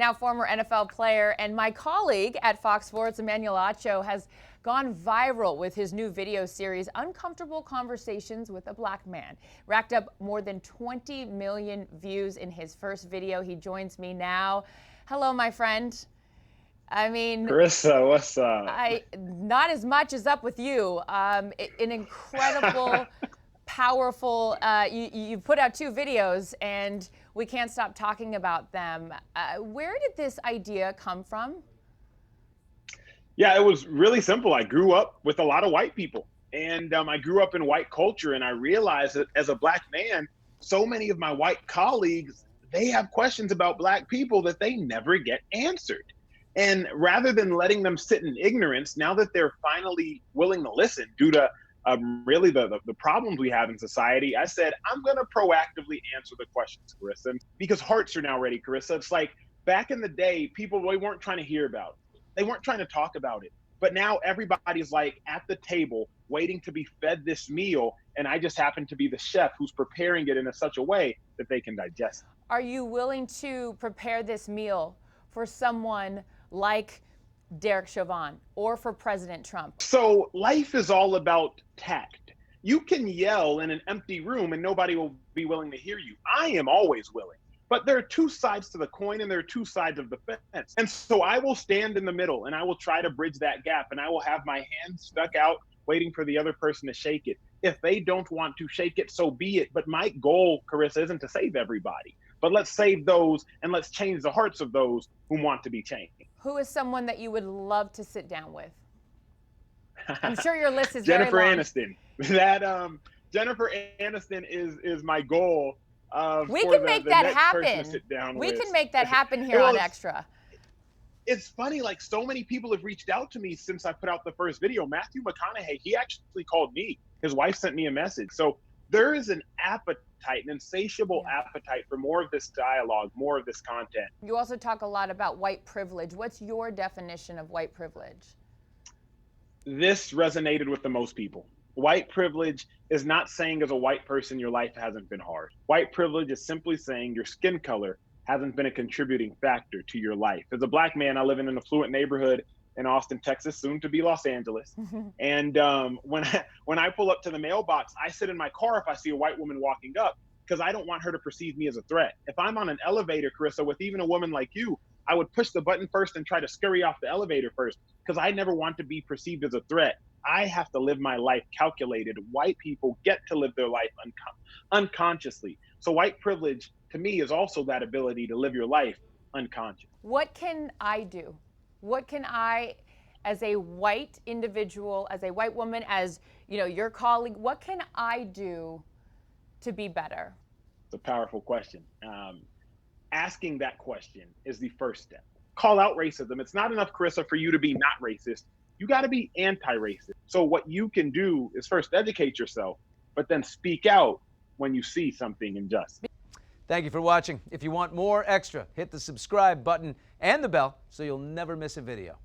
Now, former NFL player and my colleague at Fox Sports, Emmanuel Acho, has gone viral with his new video series, Uncomfortable Conversations with a Black Man. Racked up more than 20 million views in his first video. He joins me now. Hello, my friend. Charissa, what's up? Not as much as up with you. An incredible, powerful. You put out 2 videos, and we can't stop talking about them. Where did this idea come from? Yeah, it was really simple. I grew up with a lot of white people, and I grew up in white culture, and I realized that as a Black man, so many of my white colleagues, they have questions about Black people that they never get answered. And rather than letting them sit in ignorance, now that they're finally willing to listen due to really the problems we have in society, I said, I'm going to proactively answer the questions, Charissa, because hearts are now ready, Charissa. It's like back in the day, people really weren't trying to hear about it. They weren't trying to talk about it. But now everybody's like at the table waiting to be fed this meal. And I just happen to be the chef who's preparing it in such a way that they can digest it. Are you willing to prepare this meal for someone like Derek Chauvin or for President Trump? So life is all about tact. You can yell in an empty room and nobody will be willing to hear you. I am always willing. But there are 2 sides to the coin and there are 2 sides of the fence. And so I will stand in the middle and I will try to bridge that gap, and I will have my hand stuck out waiting for the other person to shake it. If they don't want to shake it, so be it. But my goal, Charissa, isn't to save everybody, but let's save those and let's change the hearts of those who want to be changed. Who is someone that you would love to sit down with? I'm sure your list is Jennifer very long. Aniston. That Jennifer Aniston is my goal. We can make that happen. We can make that happen here on Extra. It's funny, like so many people have reached out to me since I put out the first video. Matthew McConaughey, he actually called me. His wife sent me a message. So there is an appetite, an insatiable appetite for more of this dialogue, more of this content. You also talk a lot about white privilege. What's your definition of white privilege? This resonated with the most people. White privilege is not saying as a white person your life hasn't been hard. White privilege is simply saying your skin color hasn't been a contributing factor to your life. As a Black man, I live in an affluent neighborhood in Austin, Texas, soon to be Los Angeles. And when I pull up to the mailbox, I sit in my car if I see a white woman walking up, because I don't want her to perceive me as a threat. If I'm on an elevator, Charissa, with even a woman like you, I would push the button first and try to scurry off the elevator first, because I never want to be perceived as a threat. I have to live my life calculated. White people get to live their life unconsciously. So white privilege to me is also that ability to live your life unconscious. What can I do? What can I, as a white individual, as a white woman, as your colleague, what can I do to be better? It's a powerful question. Asking that question is the first step. Call out racism. It's not enough, Charissa, for you to be not racist. You got to be anti-racist. So what you can do is first educate yourself, but then speak out when you see something unjust. Thank you for watching. If you want more Extra, hit the subscribe button and the bell so you'll never miss a video.